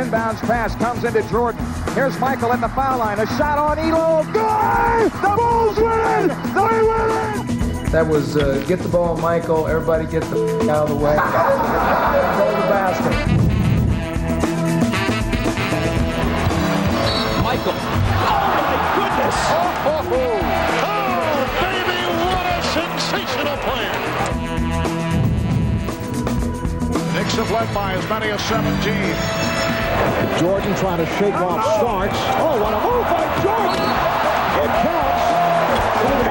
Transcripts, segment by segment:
Inbounds pass comes into Jordan. Here's Michael at the foul line. A shot on Elo. Good! The Bulls win! They win! That was get the ball, Michael. Everybody get the out of the way. Go to the basket. Michael. Oh, my goodness! Oh, baby, what a sensational player! Knicks have led by as many as 17. Jordan trying to shake off Starks. Oh, what a move by Jordan! It counts.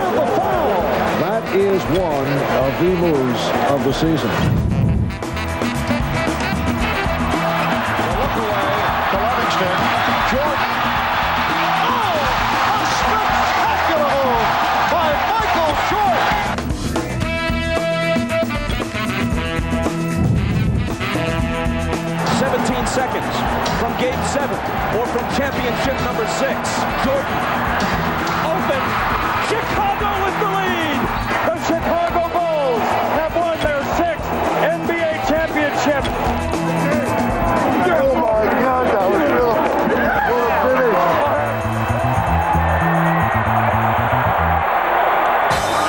And the foul. That is one of the moves of the season. The look away to Livingston. Jordan. Oh, a spectacular move by Michael Jordan. 17 seconds from Game 7 or from championship number 6. Jordan open. Chicago with the lead. The Chicago Bulls have won their 6th NBA championship. Oh my God, that was real.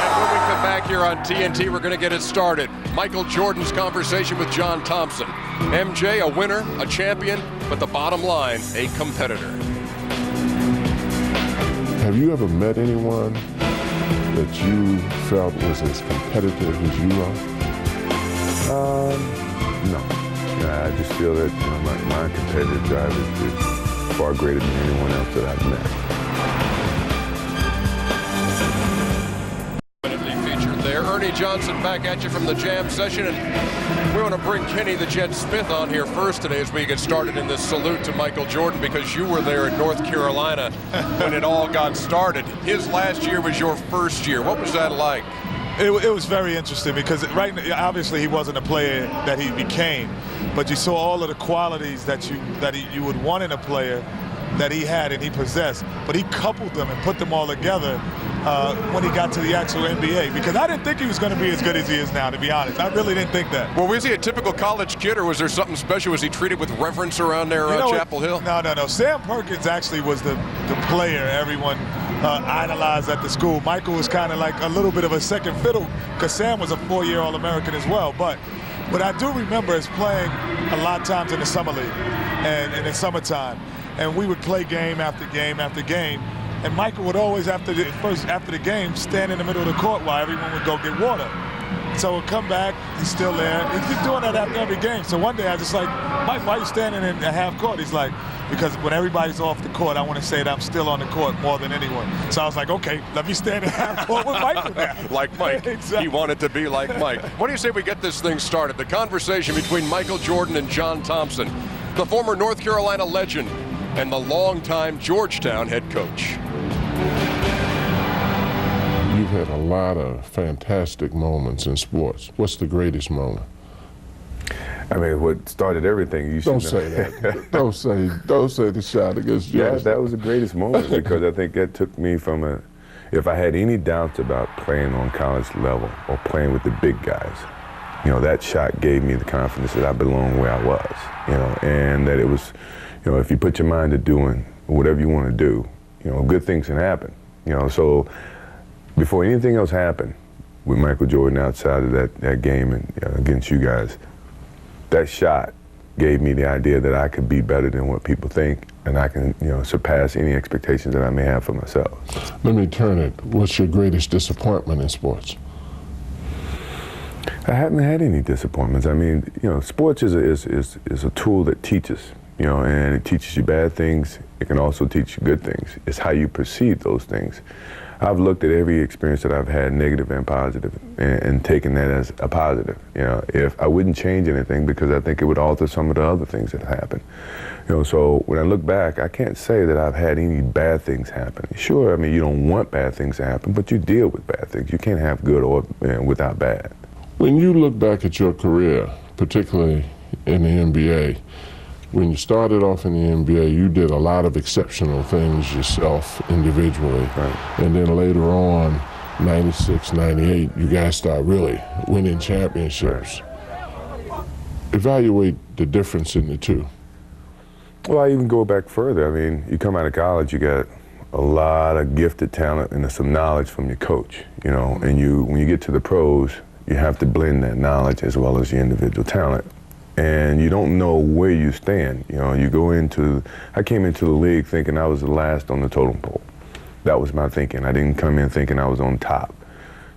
And when we come back here on TNT, we're going to get it started. Michael Jordan's conversation with John Thompson. MJ, a winner, a champion, but the bottom line, a competitor. Have you ever met anyone that you felt was as competitive as you are? No. I just feel that my competitive drive is far greater than anyone else that I've met. There, Ernie Johnson back at you from the jam session, and we want to bring Kenny the Jet Smith on here first today as we get started in this salute to Michael Jordan, because you were there in North Carolina when it all got started. His last year was your first year. What was that like? It was very interesting because obviously he wasn't a player that he became, but you saw all of the qualities that you would want in a player that he had and he possessed, but he coupled them and put them all together when he got to the actual NBA, because I didn't think he was going to be as good as he is now, to be honest. I really didn't think that. Well, was he a typical college kid, or was there something special? Was he treated with reverence around there on Chapel Hill? No. Sam Perkins actually was the player everyone idolized at the school. Michael was kind of like a little bit of a second fiddle, because Sam was a 4-year All-American as well. But what I do remember is playing a lot of times in the summer league and in the summertime. And we would play game after game after game. And Michael would always, after the game, stand in the middle of the court while everyone would go get water. So we'd come back, he's still there. He's doing that after every game. So one day I was just like, Mike, why are you standing in the half court? He's like, because when everybody's off the court, I want to say that I'm still on the court more than anyone. So I was like, okay, let me stand in half court with Michael now. Like Mike. Exactly. He wanted to be like Mike. What do you say we get this thing started? The conversation between Michael Jordan and John Thompson, the former North Carolina legend and the longtime Georgetown head coach. You've had a lot of fantastic moments in sports. What's the greatest moment? I mean, what started everything, you should Don't say that. don't say the shot against Georgetown. Yeah, that was the greatest moment, because I think that took me from if I had any doubts about playing on college level or playing with the big guys, that shot gave me the confidence that I belonged where I was, and that it was, if you put your mind to doing whatever you want to do, good things can happen, so before anything else happened with Michael Jordan outside of that game and against you guys, that shot gave me the idea that I could be better than what people think, and I can, surpass any expectations that I may have for myself. Let me turn it. What's your greatest disappointment in sports? I haven't had any disappointments. I mean, sports is a tool that teaches, and it teaches you bad things. It can also teach you good things. It's how you perceive those things. I've looked at every experience that I've had, negative and positive, and taken that as a positive. If I wouldn't change anything, because I think it would alter some of the other things that happened. So when I look back, I can't say that I've had any bad things happen. Sure, I mean, you don't want bad things to happen, but you deal with bad things. You can't have good or without bad. When you look back at your career, particularly in the NBA, when you started off in the NBA, you did a lot of exceptional things yourself individually. Right. And then later on, 96, 98, you guys start really winning championships. Right. Evaluate the difference in the two. Well, I even go back further. I mean, you come out of college, you got a lot of gifted talent and some knowledge from your coach, you know, and when you get to the pros, you have to blend that knowledge as well as your individual talent. And you don't know where you stand. You know, I came into the league thinking I was the last on the totem pole. That was my thinking. I didn't come in thinking I was on top.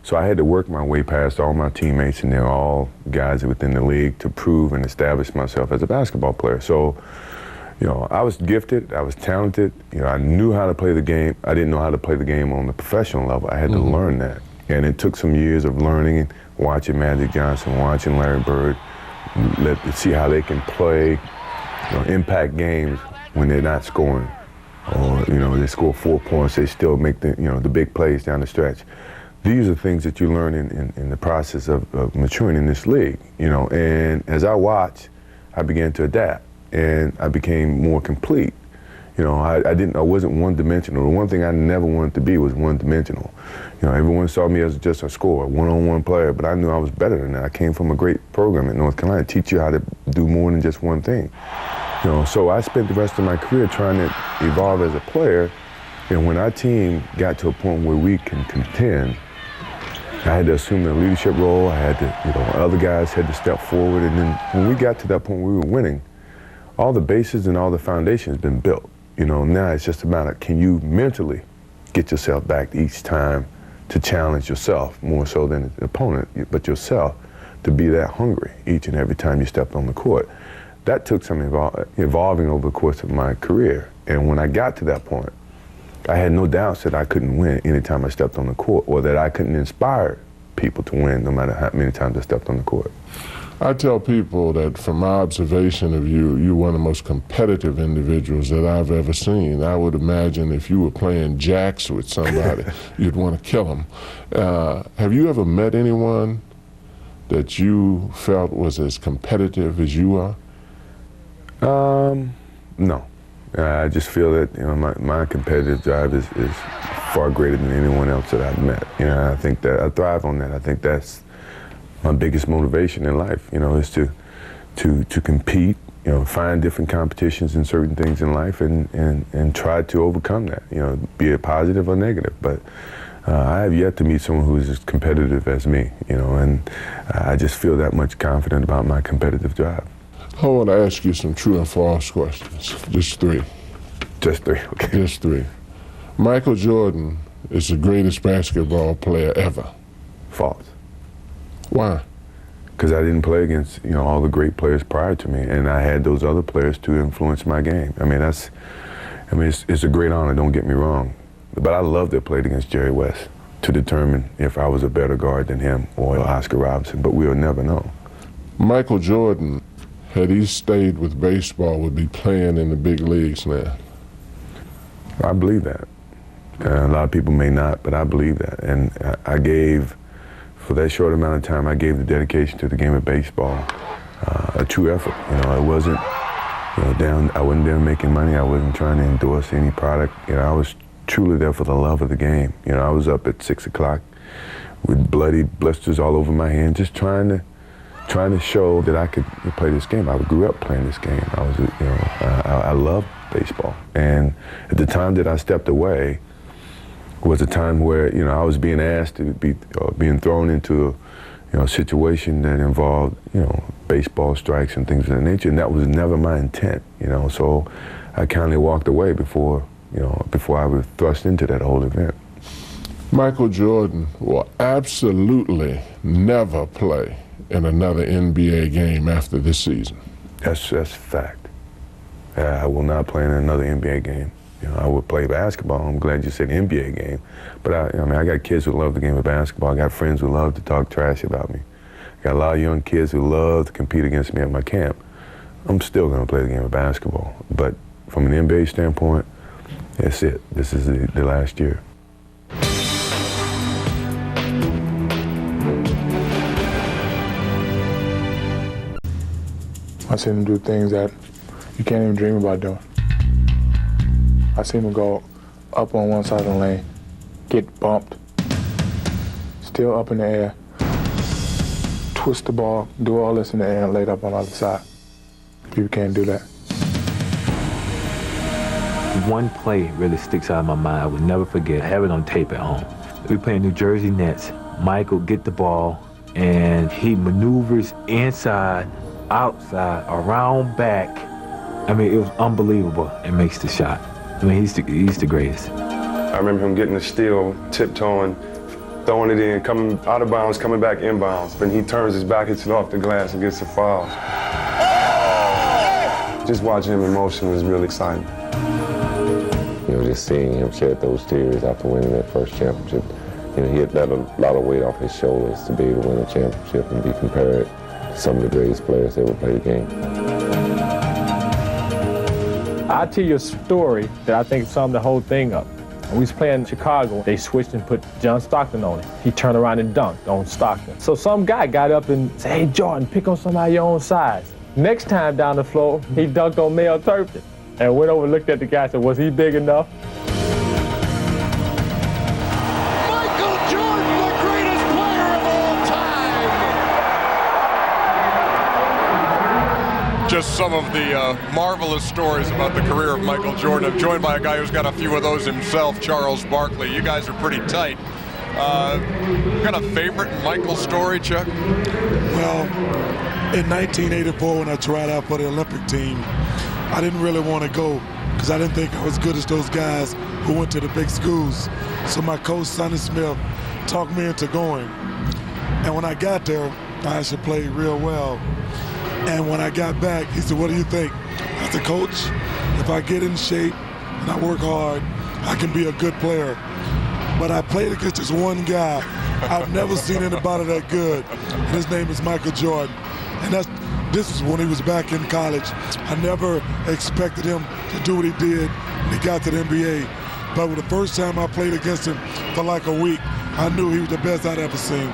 So I had to work my way past all my teammates, and they're all guys within the league, to prove and establish myself as a basketball player. So, you know, I was gifted, I was talented, you know, I knew how to play the game. I didn't know how to play the game on the professional level. I had to learn that. And it took some years of learning, watching Magic Johnson, watching Larry Bird, see how they can play, you know, impact games when they're not scoring. Or, you know, they score 4 points, they still make the big plays down the stretch. These are things that you learn in the process of maturing in this league, you know. And as I watched, I began to adapt, and I became more complete. You know, I wasn't one-dimensional. The one thing I never wanted to be was one-dimensional. You know, everyone saw me as just a scorer, one-on-one player, but I knew I was better than that. I came from a great program at North Carolina, teach you how to do more than just one thing. You know, so I spent the rest of my career trying to evolve as a player, and when our team got to a point where we can contend, I had to assume the leadership role. I had to, you know, other guys had to step forward, and then when we got to that point where we were winning, all the bases and all the foundation has been built. You know, now it's just about can you mentally get yourself back each time to challenge yourself more so than the opponent, but yourself, to be that hungry each and every time you stepped on the court. That took some evolving over the course of my career. And when I got to that point, I had no doubts that I couldn't win anytime I stepped on the court, or that I couldn't inspire people to win no matter how many times I stepped on the court. I tell people that from my observation of you, you're one of the most competitive individuals that I've ever seen. I would imagine if you were playing jacks with somebody, you'd want to kill them. Have you ever met anyone that you felt was as competitive as you are? No. I just feel that, you know, my competitive drive is far greater than anyone else that I've met. You know, I think that I thrive on that. I think that's my biggest motivation in life, you know, is to compete, you know, find different competitions in certain things in life and try to overcome that, you know, be it positive or negative. But I have yet to meet someone who is as competitive as me, you know, and I just feel that much confident about my competitive drive. I want to ask you some true and false questions. Just three. Just three, okay. Just three. Michael Jordan is the greatest basketball player ever. False. Why? Because I didn't play against, you know, all the great players prior to me, and I had those other players to influence my game. I mean, it's a great honor, don't get me wrong. But I love to have played against Jerry West to determine if I was a better guard than him or Oscar Robertson, but we'll never know. Michael Jordan, had he stayed with baseball, would be playing in the big leagues now. I believe that. A lot of people may not, but I believe that. And I gave, for that short amount of time, I gave the dedication to the game of baseball a true effort. You know, it wasn't, you know, I wasn't there making money. I wasn't trying to endorse any product. You know, I was truly there for the love of the game. You know, I was up at 6 o'clock with bloody blisters all over my hand, just trying to show that I could play this game. I grew up playing this game. I was, you know, I loved baseball. And at the time that I stepped away was a time where, you know, I was being asked to be, being thrown into, you know, a situation that involved, you know, baseball strikes and things of that nature, and that was never my intent, you know. So I kindly walked away before I was thrust into that whole event. Michael Jordan will absolutely never play in another NBA game after this season. That's a fact. I will not play in another NBA game. You know, I would play basketball. I'm glad you said NBA game. But I got kids who love the game of basketball. I got friends who love to talk trash about me. I got a lot of young kids who love to compete against me at my camp. I'm still going to play the game of basketball. But from an NBA standpoint, that's it. This is the last year. I seen him do things that you can't even dream about doing. I seen him go up on one side of the lane, get bumped, still up in the air, twist the ball, do all this in the air and lay it up on the other side. People can't do that. One play really sticks out of my mind. I would never forget. I have it on tape at home. We playing New Jersey Nets. Michael get the ball, and he maneuvers inside, outside, around back. I mean, it was unbelievable and makes the shot. I mean, he's the greatest. I remember him getting the steal, tiptoeing, throwing it in, coming out of bounds, coming back inbounds. Then he turns his back, hits it off the glass, and gets the foul. Just watching him in motion was really exciting. You know, just seeing him shed those tears after winning that first championship. You know, he had let a lot of weight off his shoulders to be able to win a championship and be compared to some of the greatest players that ever played the game. I'll tell you a story that I think summed the whole thing up. When we was playing in Chicago, they switched and put John Stockton on it. He turned around and dunked on Stockton. So some guy got up and said, "Hey, Jordan, pick on somebody your own size." Next time down the floor, he dunked on Mel Turpin and went over and looked at the guy and said, "Was he big enough?" Michael Jordan, the greatest player of all time. Just some of the marvelous stories about the career of Michael Jordan. I'm joined by a guy who's got a few of those himself, Charles Barkley. You guys are pretty tight. Got a favorite Michael story, Chuck? Well, in 1984, when I tried out for the Olympic team, I didn't really want to go because I didn't think I was good as those guys who went to the big schools. So my coach, Sonny Smith, talked me into going. And when I got there, I actually played real well. And when I got back, he said, "What do you think?" I said, "Coach, if I get in shape and I work hard, I can be a good player." But I played against this one guy. I've never seen anybody that good. And his name is Michael Jordan. And this was when he was back in college. I never expected him to do what he did when he got to the NBA. But the first time I played against him for like a week, I knew he was the best I'd ever seen.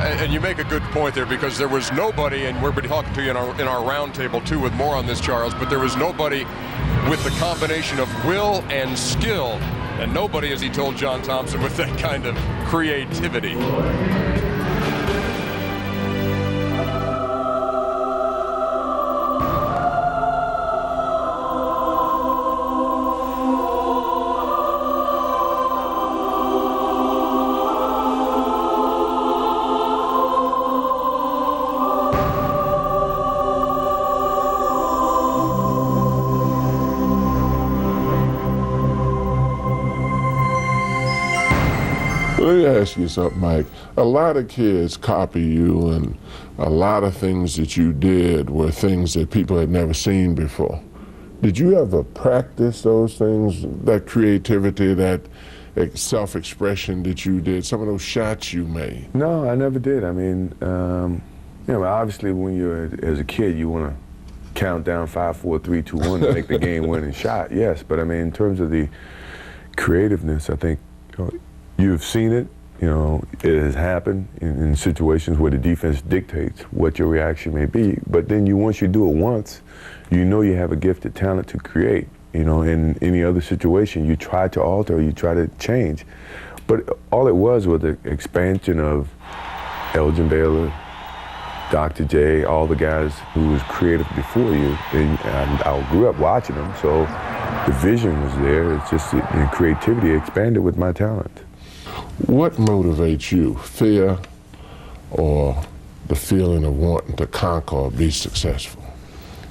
And you make a good point there, because there was nobody, and we'll be talking to you in our roundtable too with more on this, Charles, but there was nobody with the combination of will and skill, and nobody, as he told John Thompson, with that kind of creativity. Let me ask you something, Mike. A lot of kids copy you, and a lot of things that you did were things that people had never seen before. Did you ever practice those things, that creativity, that self-expression that you did, some of those shots you made? No, I never did. I mean, you know, obviously when you're as a kid, you want to count down 5, 4, 3, 2, 1 to make the game-winning shot. Yes, but I mean, in terms of the creativeness, I think you've seen it. You know, it has happened in situations where the defense dictates what your reaction may be. But then once you do it once, you know you have a gifted talent to create. You know, in any other situation, you try to alter, you try to change. But all it was the expansion of Elgin Baylor, Dr. J, all the guys who was creative before you. And I grew up watching them, so the vision was there. It's just the creativity expanded with my talent. What motivates you, fear or the feeling of wanting to conquer or be successful?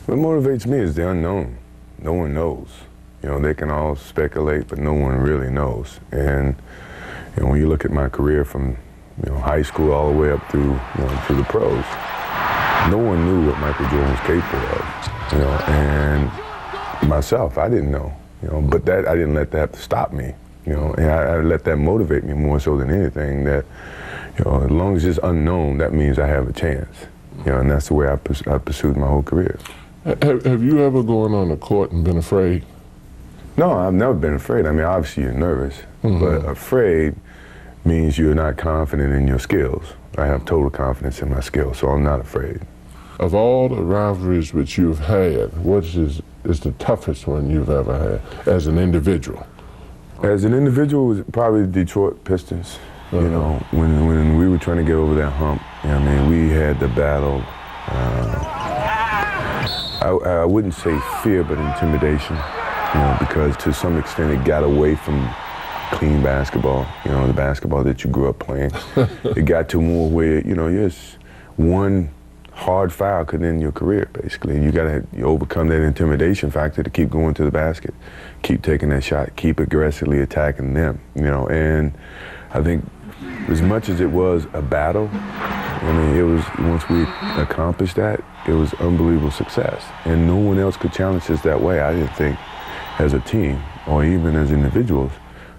What motivates me is the unknown. No one knows. You know, they can all speculate, but no one really knows. And you know, when you look at my career from high school all the way up through to the pros, no one knew what Michael Jordan was capable of. You know, and myself, I didn't know. You know, but I didn't let that stop me. You know, and I let that motivate me more so than anything. That, you know, as long as it's unknown, that means I have a chance. You know, and that's the way I pursued my whole career. Have you ever gone on the court and been afraid? No, I've never been afraid. I mean, obviously you're nervous, but afraid means you're not confident in your skills. I have total confidence in my skills, so I'm not afraid. Of all the rivalries which you've had, which is the toughest one you've ever had as an individual? As an individual, it was probably the Detroit Pistons. You know, when we were trying to get over that hump, you know, I mean, we had the battle. I wouldn't say fear, but intimidation. You know, because to some extent it got away from clean basketball, you know, the basketball that you grew up playing. It got to more where, you know, just one hard foul could end your career, basically. You got to overcome that intimidation factor to keep going to the basket, keep taking that shot, keep aggressively attacking them, you know. And I think as much as it was a battle, I mean, it was, once we accomplished that, it was unbelievable success. And no one else could challenge us that way, I didn't think, as a team or even as individuals,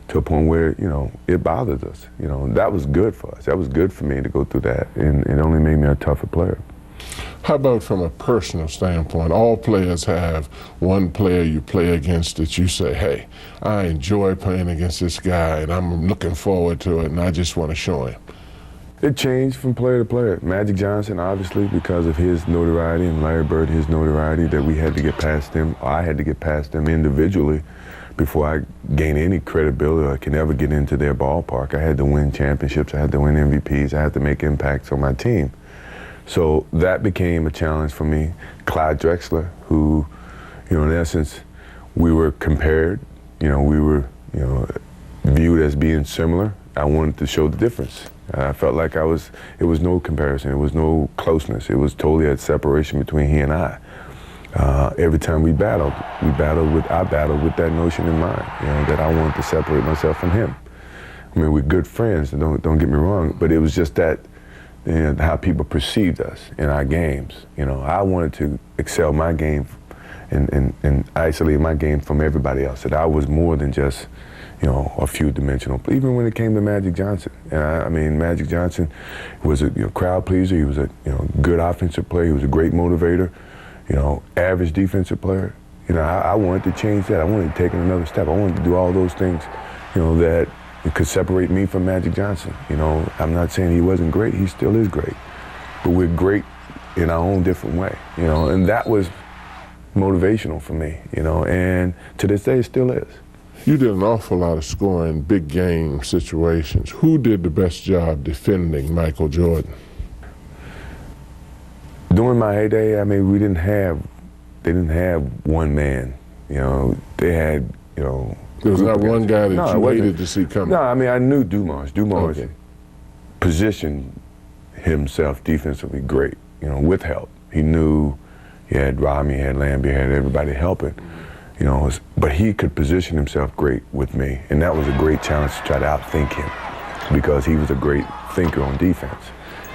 to a point where, you know, it bothered us. You know, that was good for us. That was good for me to go through that, and it only made me a tougher player. How about from a personal standpoint? All players have one player you play against that you say, hey, I enjoy playing against this guy and I'm looking forward to it and I just want to show him. It changed from player to player. Magic Johnson, obviously, because of his notoriety, and Larry Bird, his notoriety, that we had to get past them, or I had to get past them individually before I gain any credibility or can ever get into their ballpark. I had to win championships, I had to win MVPs, I had to make impacts on my team. So that became a challenge for me. Clyde Drexler, who, you know, in essence, we were compared, you know, we were, you know, viewed as being similar. I wanted to show the difference. I felt like it was no comparison, it was no closeness. It was totally a separation between he and I. Every time I battled with that notion in mind, you know, that I wanted to separate myself from him. I mean, we're good friends, don't get me wrong, but it was just that, you know, how people perceived us in our games. You know, I wanted to excel my game and isolate my game from everybody else, that I was more than just, you know, a few dimensional. Even when it came to Magic Johnson, and I mean, Magic Johnson was a crowd pleaser. He was a good offensive player. He was a great motivator. You know, average defensive player. You know, I wanted to change that. I wanted to take another step. I wanted to do all those things, you know, that it could separate me from Magic Johnson. You know, I'm not saying he wasn't great. He still is great. But we're great in our own different way, you know, and that was motivational for me, you know, and to this day it still is. You did an awful lot of scoring big game situations. Who did the best job defending Michael Jordan? During my heyday, I mean, they didn't have one man, you know, they had, you know. There was not one guy that you hated to see coming? No, I mean, I knew Dumars. Dumars positioned himself defensively great, you know, with help. He knew he had Rodney, he had Lambie, he had everybody helping, you know, but he could position himself great with me, and that was a great challenge to try to outthink him, because he was a great thinker on defense.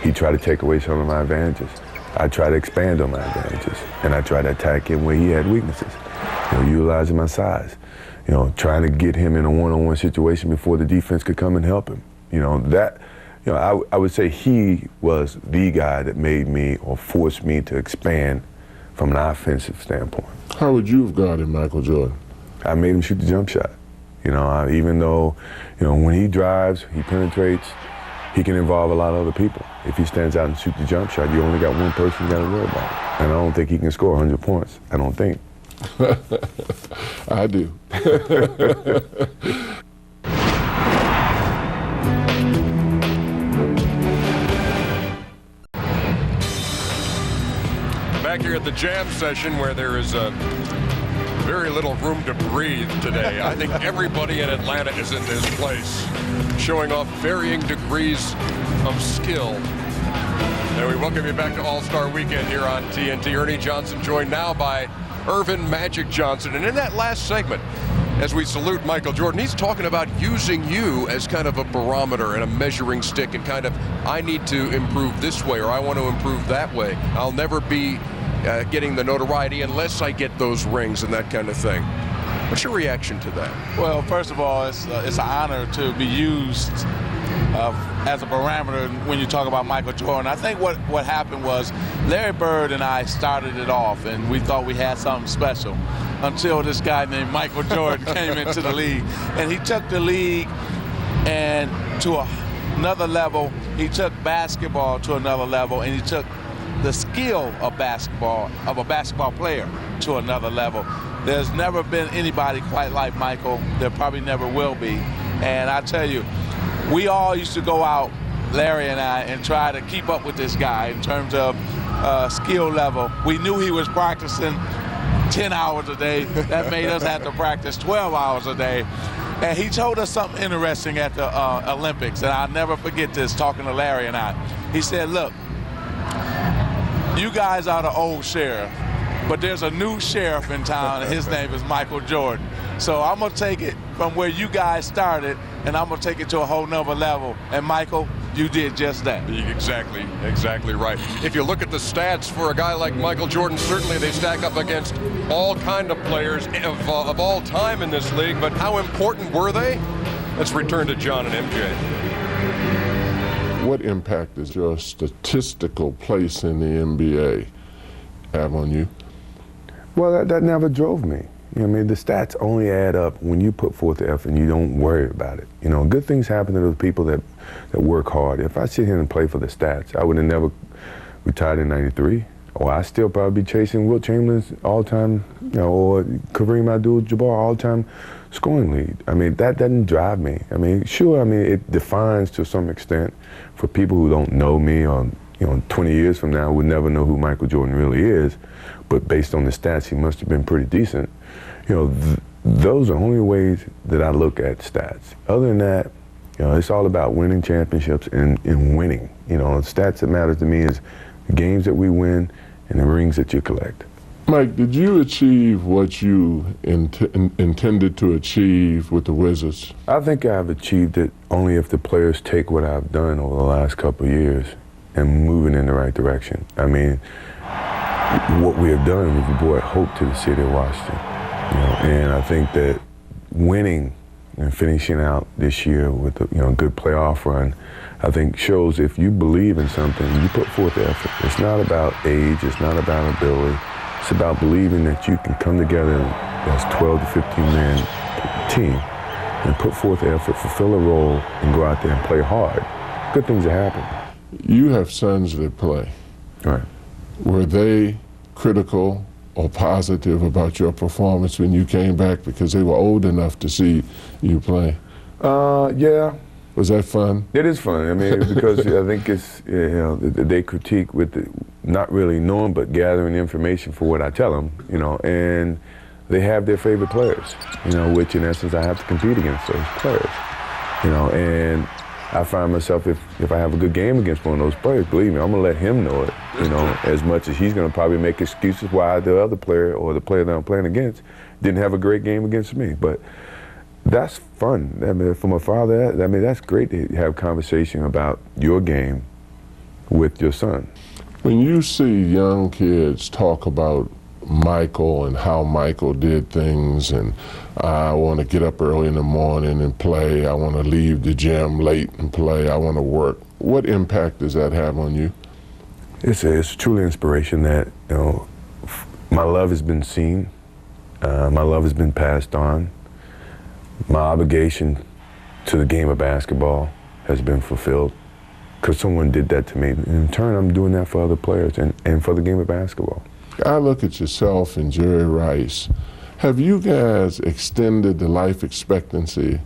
He tried to take away some of my advantages. I tried to expand on my advantages, and I tried to attack him where he had weaknesses, you know, utilizing my size, you know, trying to get him in a one-on-one situation before the defense could come and help him. You know, that, you know, I would say he was the guy that made me or forced me to expand from an offensive standpoint. How would you have guarded Michael Jordan? I made him shoot the jump shot. You know, even though, you know, when he drives, he penetrates, he can involve a lot of other people. If he stands out and shoots the jump shot, you only got one person you got to worry about. And I don't think he can score 100 points. I don't think. I do. Back here at the jam session, where there is very little room to breathe today. I think everybody in Atlanta is in this place, showing off varying degrees of skill. And we welcome you back to All-Star Weekend here on TNT. Ernie Johnson joined now by Earvin Magic Johnson. And in that last segment, as we salute Michael Jordan, he's talking about using you as kind of a barometer and a measuring stick, and kind of, I need to improve this way, or I want to improve that way. I'll never be getting the notoriety unless I get those rings and that kind of thing. What's your reaction to that? Well, first of all, it's an honor to be used as a barometer when you talk about Michael Jordan. I think what happened was Larry Bird and I started it off, and we thought we had something special until this guy named Michael Jordan came into the league. And he took the league and to another level. He took basketball to another level, and he took the skill of basketball, of a basketball player, to another level. There's never been anybody quite like Michael. There probably never will be. And I tell you, we all used to go out, Larry and I, and try to keep up with this guy in terms of skill level. We knew he was practicing 10 hours a day. That made us have to practice 12 hours a day. And he told us something interesting at the Olympics, and I'll never forget this, talking to Larry and I. He said, look, you guys are the old sheriff, but there's a new sheriff in town, and his name is Michael Jordan. So I'm going to take it from where you guys started, and I'm going to take it to a whole nother level. And Michael, you did just that. Exactly right. If you look at the stats for a guy like Michael Jordan, certainly they stack up against all kind of players of all time in this league, but how important were they? Let's return to John and MJ. What impact does your statistical place in the NBA have on you? Well, that never drove me. You know what I mean? The stats only add up when you put forth the effort and you don't worry about it. You know, good things happen to those people that work hard. If I sit here and play for the stats, I would have never retired in '93. Or I still probably be chasing Wilt Chamberlain's all-time, you know, or Kareem Abdul-Jabbar all-time scoring lead. I mean, that doesn't drive me. I mean, sure, I mean, it defines to some extent for people who don't know me, or, you know, 20 years from now would never know who Michael Jordan really is. But based on the stats, he must have been pretty decent. You know, those are only ways that I look at stats. Other than that, you know, it's all about winning championships and winning. You know, the stats that matter to me is the games that we win and the rings that you collect. Mike, did you achieve what you intended to achieve with the Wizards? I think I've achieved it only if the players take what I've done over the last couple of years and move it in the right direction. I mean, what we have done is we brought hope to the city of Washington. You know, and I think that winning and finishing out this year with a good playoff run, I think shows if you believe in something, you put forth the effort. It's not about age, it's not about ability. It's about believing that you can come together as 12 to 15-man team and put forth the effort, fulfill a role, and go out there and play hard. Good things are happening. You have sons that play. Right. Were they critical or positive about your performance when you came back because they were old enough to see you play? Yeah. Was that fun? It is fun. I mean, because I think it's, you know, they critique with not really knowing but gathering information for what I tell them, you know, and they have their favorite players, you know, which in essence I have to compete against those players, you know, and I find myself, if I have a good game against one of those players, believe me, I'm going to let him know it, you know, as much as he's going to probably make excuses why the other player or the player that I'm playing against didn't have a great game against me. But that's fun. I mean, from a father, I mean, that's great to have conversation about your game with your son. When you see young kids talk about Michael and how Michael did things, and I want to get up early in the morning and play, I want to leave the gym late and play, I want to work, what impact does that have on you? It's truly inspiration that, you know, my love has been seen, my love has been passed on, my obligation to the game of basketball has been fulfilled because someone did that to me. In turn, I'm doing that for other players and for the game of basketball. I look at yourself and Jerry Rice. Have you guys extended the life expectancy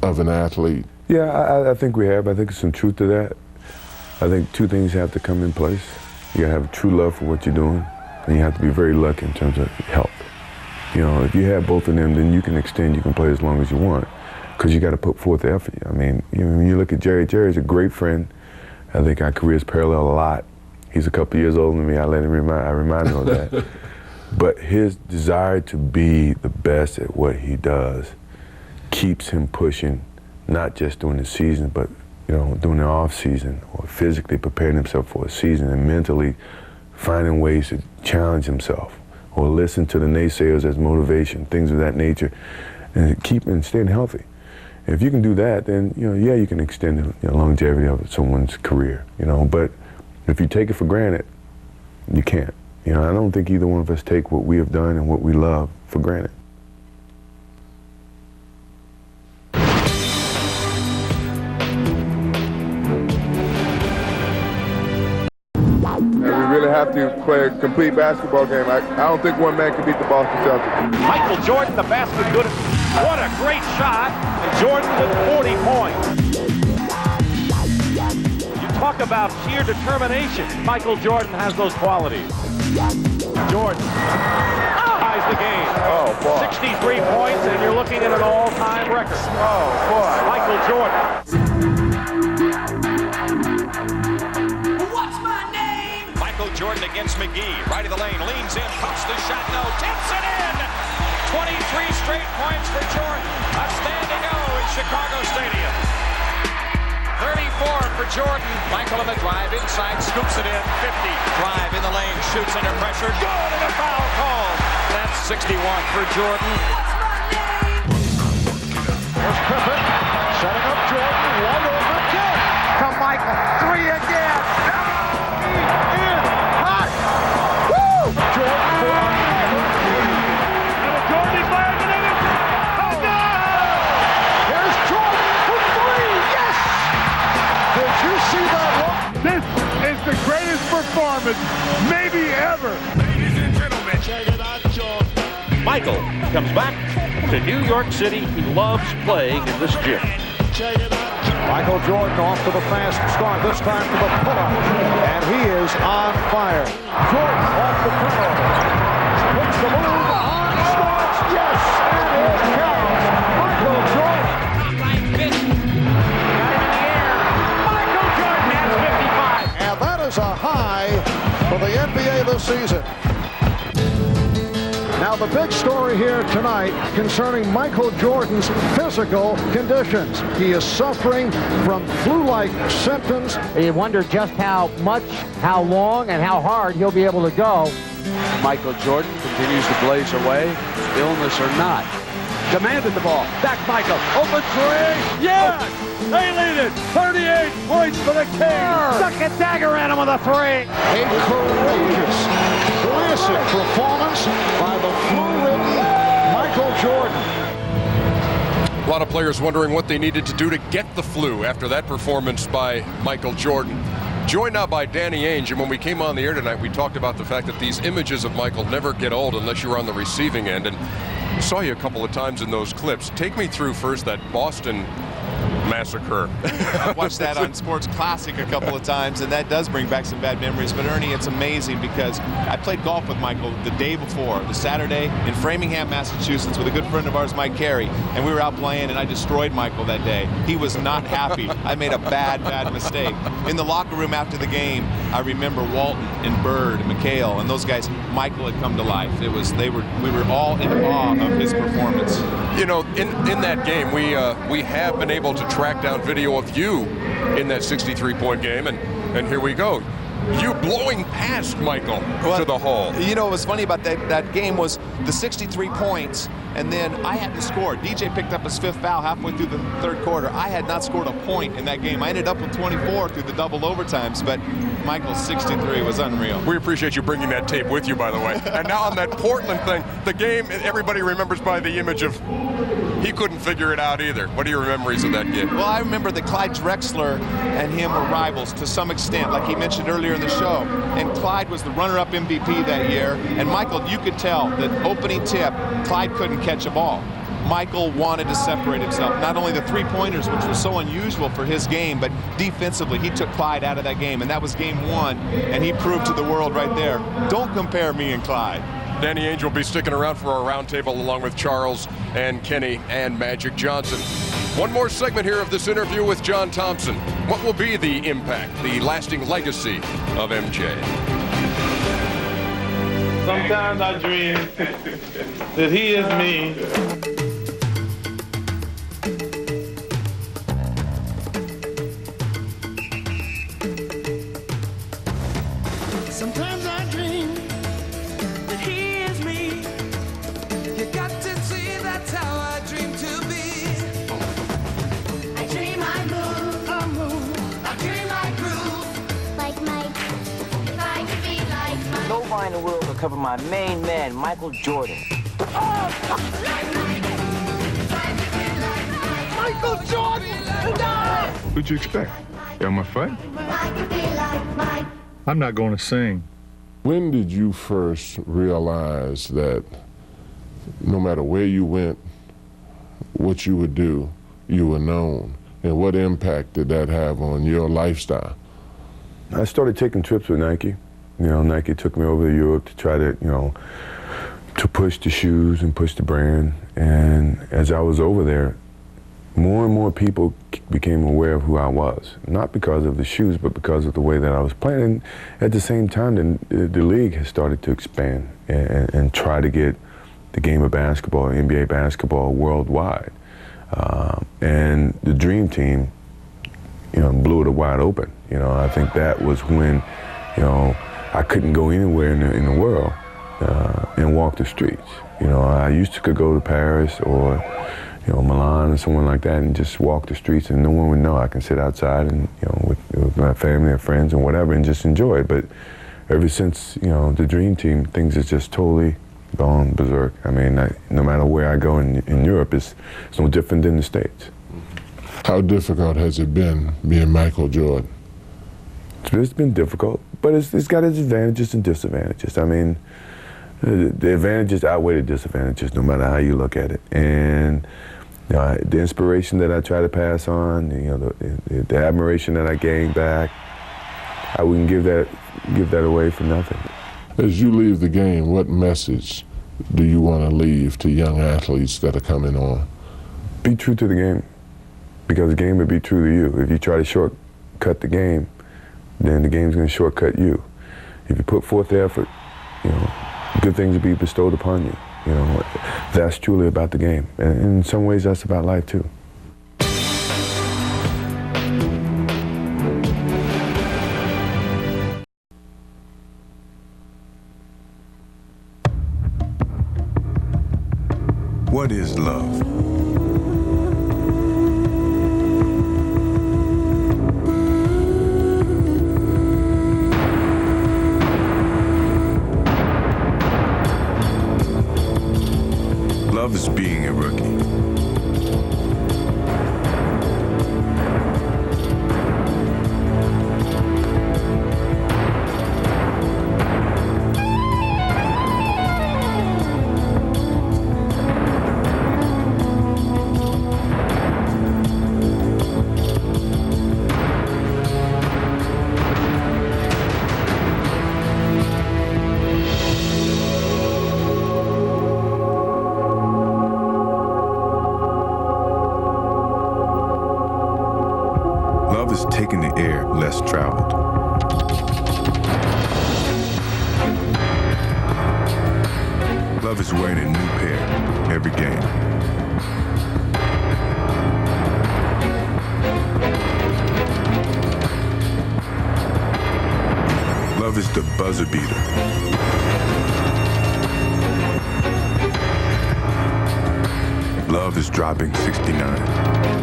of an athlete? Yeah, I think we have. I think there's some truth to that. I think two things have to come in place. You gotta have true love for what you're doing, and you have to be very lucky in terms of health. You know, if you have both of them, then you can extend, you can play as long as you want, because you got to put forth the effort. I mean, when you look at Jerry's a great friend. I think our careers parallel a lot. He's a couple years older than me. I remind him of that. But his desire to be the best at what he does keeps him pushing, not just during the season, but, you know, during the off season, or physically preparing himself for a season and mentally finding ways to challenge himself, or listen to the naysayers as motivation, things of that nature, and staying healthy. And if you can do that, then, you know, yeah, you can extend the longevity of someone's career, you know, but if you take it for granted, you can't. You know, I don't think either one of us take what we have done and what we love for granted. We really have to play a complete basketball game. I don't think one man can beat the Boston Celtics. Michael Jordan, the basket good. What a great shot. And Jordan with 40 points. You talk about sheer determination. Michael Jordan has those qualities. Jordan. Oh! ties the game. Oh, boy. 63 points, and you're looking at an all-time record. Oh, boy. Michael Jordan. What's my name? Michael Jordan against McGee. Right of the lane, leans in, pumps the shot, no, tips it in. 23 straight points for Jordan. A standing O in Chicago Stadium. 34 for Jordan. Michael on the drive inside, scoops it in. 50. Drive in the lane, shoots under pressure. Good, and a foul call. That's 61 for Jordan. Here's Pippen setting up Jordan. Wide open kick. Come Michael. 3 again. In. Hot. Woo! Jordan for Jordan is fired to it. Oh, no! Here's Jordan for 3. Yes! Did you see that look? This is the greatest performance maybe ever. Ladies and gentlemen, check it out, Jordan. Michael comes back to New York City. He loves playing in this gym. Check it out. Michael Jordan off to the fast start, this time for the pull-up. And he is on fire. Jordan off the turnover. Puts the move on, starts, yes! And it counts. Michael Jordan. Michael Jordan has 55. And that is a high for the NBA this season. Now the big story here tonight concerning Michael Jordan's physical conditions. He is suffering from flu-like symptoms. You wonder just how much, how long, and how hard he'll be able to go. Michael Jordan continues to blaze away, illness or not. Demanded the ball. Back Michael. Open three. Yes! They lead it. 38 points for the Kings. Stuck a dagger at him with a 3. A courageous, classic performance by the flu-ridden Michael Jordan. A lot of players wondering what they needed to do to get the flu after that performance by Michael Jordan. Joined now by Danny Ainge, and when we came on the air tonight, we talked about the fact that these images of Michael never get old unless you're on the receiving end, and saw you a couple of times in those clips. Take me through first that Boston massacre. I watched that on Sports Classic a couple of times, and that does bring back some bad memories. But Ernie, it's amazing because I played golf with Michael the day before, the Saturday in Framingham, Massachusetts, with a good friend of ours, Mike Carey, and we were out playing, and I destroyed Michael that day. He was not happy. I made a bad mistake. In the locker room after the game, I remember Walton and Bird and McHale and those guys. Michael had come to life. We were all in awe of his performance. You know, in that game, we have been able to track down video of you in that 63-point game, and here we go. You blowing past Michael to the hole. You know what was funny about that game was the 63 points, and then I hadn't scored. DJ picked up his 5th foul halfway through the 3rd quarter. I had not scored a point in that game. I ended up with 24 through the double overtimes, but Michael's 63 was unreal. We appreciate you bringing that tape with you, by the way. And now on that Portland thing, the game everybody remembers by the image of he couldn't figure it out either. What are your memories of that game? Well, I remember that Clyde Drexler and him were rivals to some extent, like he mentioned earlier in the show. And Clyde was the runner-up MVP that year. And Michael, you could tell that opening tip, Clyde couldn't catch a ball. Michael wanted to separate himself. Not only the three-pointers, which was so unusual for his game, but defensively, he took Clyde out of that game. And that was game 1. And he proved to the world right there, don't compare me and Clyde. Danny Ainge will be sticking around for our roundtable along with Charles and Kenny and Magic Johnson. One more segment here of this interview with John Thompson. What will be the impact, the lasting legacy of MJ? Sometimes I dream that he is me. Sometimes I dream that he is me. You got to see that's how I dream to be. I dream I move, I dream I groove. Like Mike, if I could be like Mike. Nobody in the world will cover my main man, Michael Jordan. Michael Jordan! What'd you expect? Elmer Fudd? I'm not going to sing. When did you first realize that no matter where you went, what you would do, you were known? And what impact did that have on your lifestyle? I started taking trips with Nike. You know, Nike took me over to Europe to try to, to push the shoes and push the brand. And as I was over there, more and more people became aware of who I was, not because of the shoes, but because of the way that I was playing. And at the same time, the league has started to expand and try to get the game of basketball, NBA basketball, worldwide. And the Dream Team, blew it wide open. I think that was when, I couldn't go anywhere in the world and walk the streets. I used to could go to Paris or, Milan or somewhere like that and just walk the streets and no one would know. I can sit outside and, with my family or friends and whatever and just enjoy it. But ever since, the Dream Team, things have just totally gone berserk. I mean, no matter where I go in Europe, it's no different than the States. How difficult has it been being Michael Jordan? It's been difficult, but it's got its advantages and disadvantages. I mean, the advantages outweigh the disadvantages, no matter how you look at it. And the inspiration that I try to pass on, the admiration that I gain back, I wouldn't give that away for nothing. As you leave the game, what message do you want to leave to young athletes that are coming on? Be true to the game, because the game will be true to you. If you try to shortcut the game, then the game's going to shortcut you. If you put forth the effort, good things will be bestowed upon you. That's truly about the game. And in some ways, that's about life, too. What is love? Love is being a rookie. Love is taking the air less traveled. Love is wearing a new pair every game. Love is the buzzer beater. Love is dropping 69.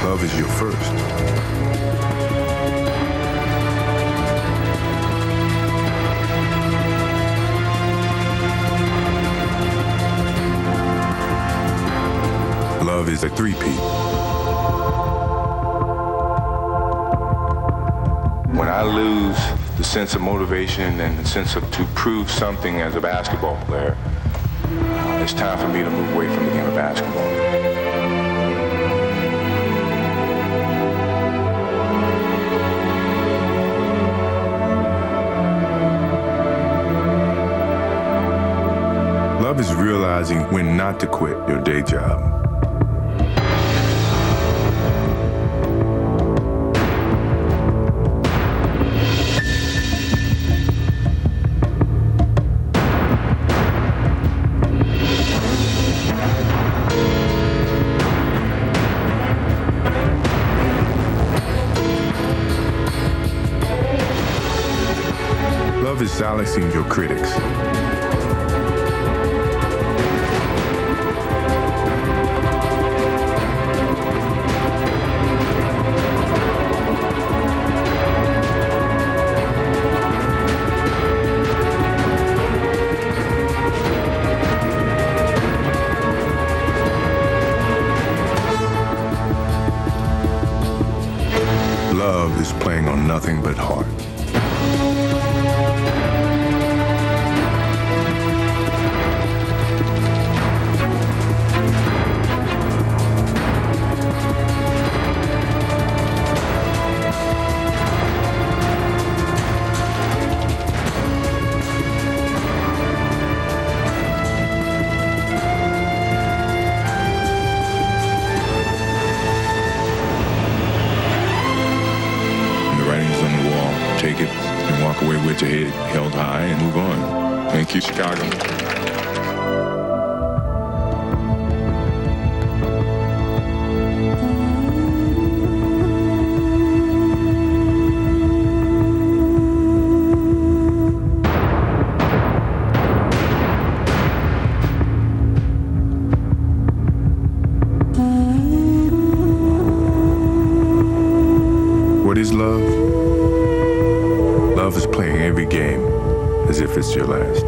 Love is your first. Love is a three-peat. When I lose the sense of motivation and the sense of to prove something as a basketball player, it's time for me to move away from the game of basketball. Love is realizing when not to quit your day job. Love is silencing your critics. playing on nothing but heart. Take it and walk away with your head held high and move on. Thank you, Chicago. What is love? Love is playing every game as if it's your last.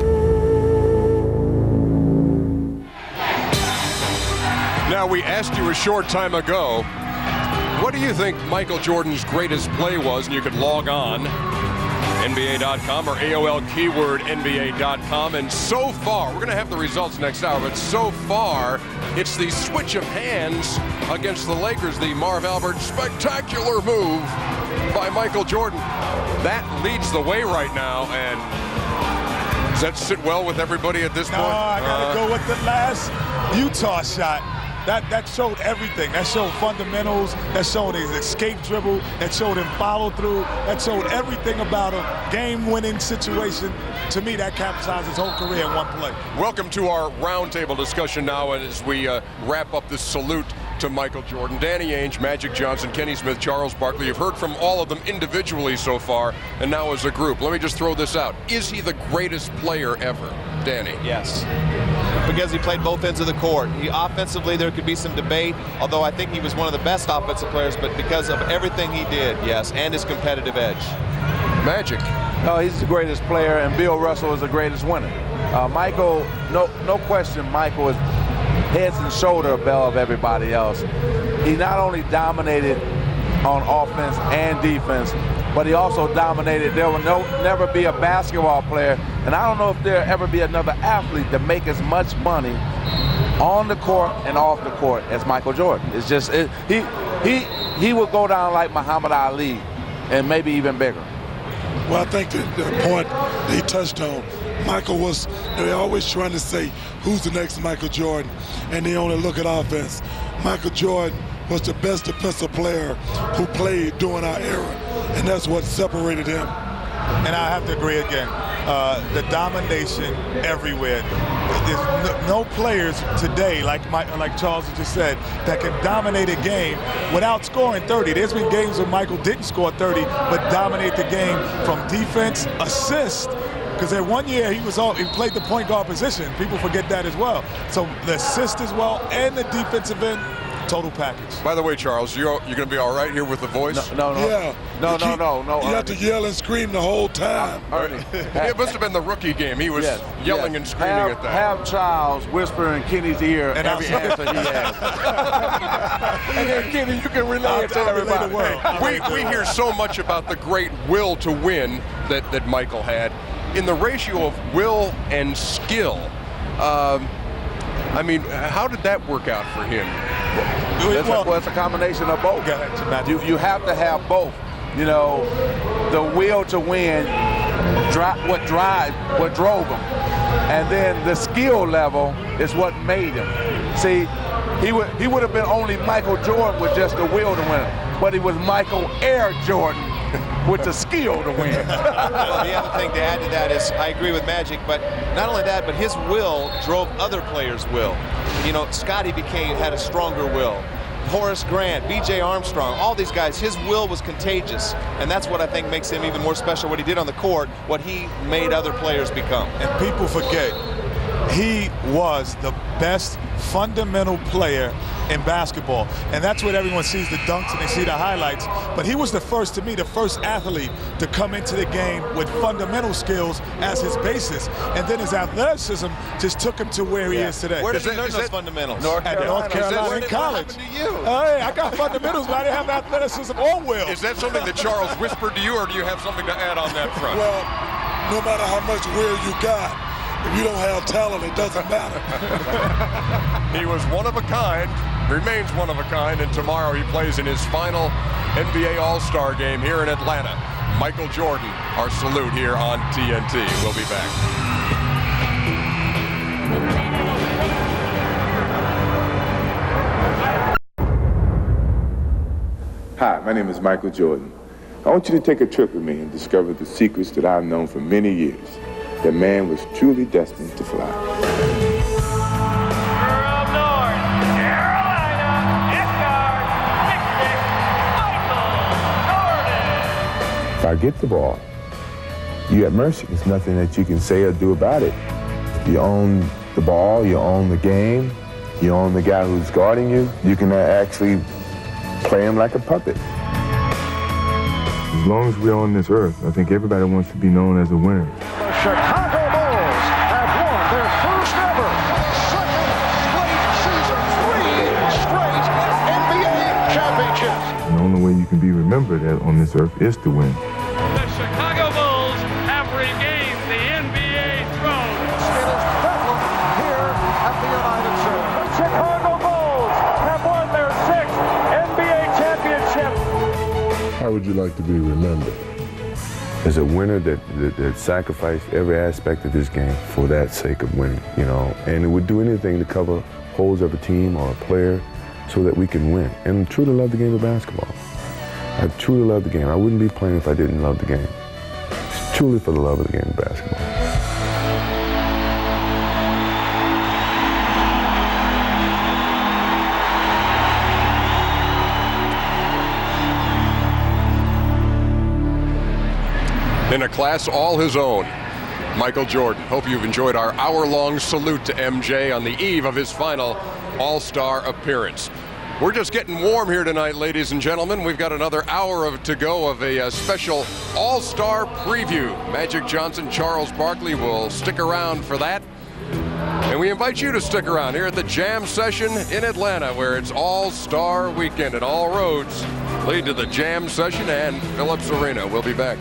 Now, we asked you a short time ago, what do you think Michael Jordan's greatest play was? And you could log on, NBA.com or AOL keyword NBA.com. And so far, we're going to have the results next hour, but so far, it's the switch of hands against the Lakers, the Marv Albert spectacular move by Michael Jordan. That leads the way right now, and does that sit well with everybody at this point? No, I got to go with the last Utah shot. That showed everything. That showed fundamentals. That showed his escape dribble. That showed him follow through. That showed everything about a game-winning situation. To me, that capsized his whole career in one play. Welcome to our roundtable discussion now as we wrap up this salute to Michael Jordan. Danny Ainge, Magic Johnson, Kenny Smith, Charles Barkley. You've heard from all of them individually so far, and now as a group. Let me just throw this out. Is he the greatest player ever, Danny? Yes. Because he played both ends of the court. Offensively, there could be some debate, although I think he was one of the best offensive players, but because of everything he did, yes, and his competitive edge. Magic. Oh, he's the greatest player, and Bill Russell is the greatest winner. Michael, no question, Michael is heads and shoulder above everybody else. He not only dominated on offense and defense, but he also dominated. There will never be a basketball player, and I don't know if there'll ever be another athlete to make as much money on the court and off the court as Michael Jordan. It's just, he will go down like Muhammad Ali, and maybe even bigger. Well, I think the point that he touched on, Michael was, they're always trying to say, who's the next Michael Jordan? And they only look at offense. Michael Jordan was the best defensive player who played during our era, and that's what separated him. And I have to agree again. The domination everywhere. There's no players today, like Charles just said, that can dominate a game without scoring 30. There's been games where Michael didn't score 30, but dominate the game from defense, assist. Because that one year he played the point guard position. People forget that as well. So the assist as well and the defensive end, total package. By the way, Charles, you're going to be all right here with the voice? No. Yeah. No. You have to yell and scream the whole time. Ernie. It must have been the rookie game. He was yelling and screaming at that. Have Charles whisper in Kenny's ear and every answer he has. And then, Kenny, you can relay it to everybody. We hear so much about the great will to win that Michael had. In the ratio of will and skill, I mean, how did that work out for him? It's a combination of both. You have to have both. You know, the will to win, what drove him. And then the skill level is what made him. See, he would have been only Michael Jordan with just the will to win, but he was Michael Air Jordan with the skill to win. Well, the other thing to add to that is I agree with Magic, but not only that, but his will drove other players' will. You know, Scotty had a stronger will. Horace Grant, B.J. Armstrong, all these guys, his will was contagious. And that's what I think makes him even more special, what he did on the court, what he made other players become. And people forget, he was the best fundamental player in basketball. And that's what everyone sees the dunks and they see the highlights. But he was the first, to me, the first athlete to come into the game with fundamental skills as his basis. And then his athleticism just took him to where he is today. Where did he learn those fundamentals? At North Carolina in college. What happened to you? Hey, I got fundamentals, but I didn't have athleticism or will. Is that something that Charles whispered to you, or do you have something to add on that front? Well, no matter how much will you got, if you don't have talent, it doesn't matter. He was one of a kind, remains one of a kind, and tomorrow he plays in his final NBA All-Star game here in Atlanta. Michael Jordan, our salute here on TNT. We'll be back. Hi, my name is Michael Jordan. I want you to take a trip with me and discover the secrets that I've known for many years. That man was truly destined to fly. From North Carolina, it's our Michael Jordan. If I get the ball, you're at mercy. There's nothing that you can say or do about it. You own the ball, you own the game, you own the guy who's guarding you. You can actually play him like a puppet. As long as we're on this earth, I think everybody wants to be known as a winner. The Chicago Bulls have won their first ever second straight season, 3 straight NBA championships. And the only way you can be remembered on this earth is to win. The Chicago Bulls have regained the NBA throne. It is Bedlam here at the United Center. The Chicago Bulls have won their 6th NBA championship. How would you like to be remembered? As a winner that sacrificed every aspect of this game for that sake of winning, you know, and it would do anything to cover holes of a team or a player so that we can win. And I truly love the game of basketball. I truly love the game. I wouldn't be playing if I didn't love the game. It's truly for the love of the game of basketball. In a class all his own, Michael Jordan. Hope you've enjoyed our hour-long salute to MJ on the eve of his final All-Star appearance. We're just getting warm here tonight, ladies and gentlemen. We've got another hour to go of a special All-Star preview. Magic Johnson, Charles Barkley will stick around for that. And we invite you to stick around here at the Jam Session in Atlanta, where it's All-Star Weekend and all roads lead to the Jam Session and Phillips Arena. We'll be back.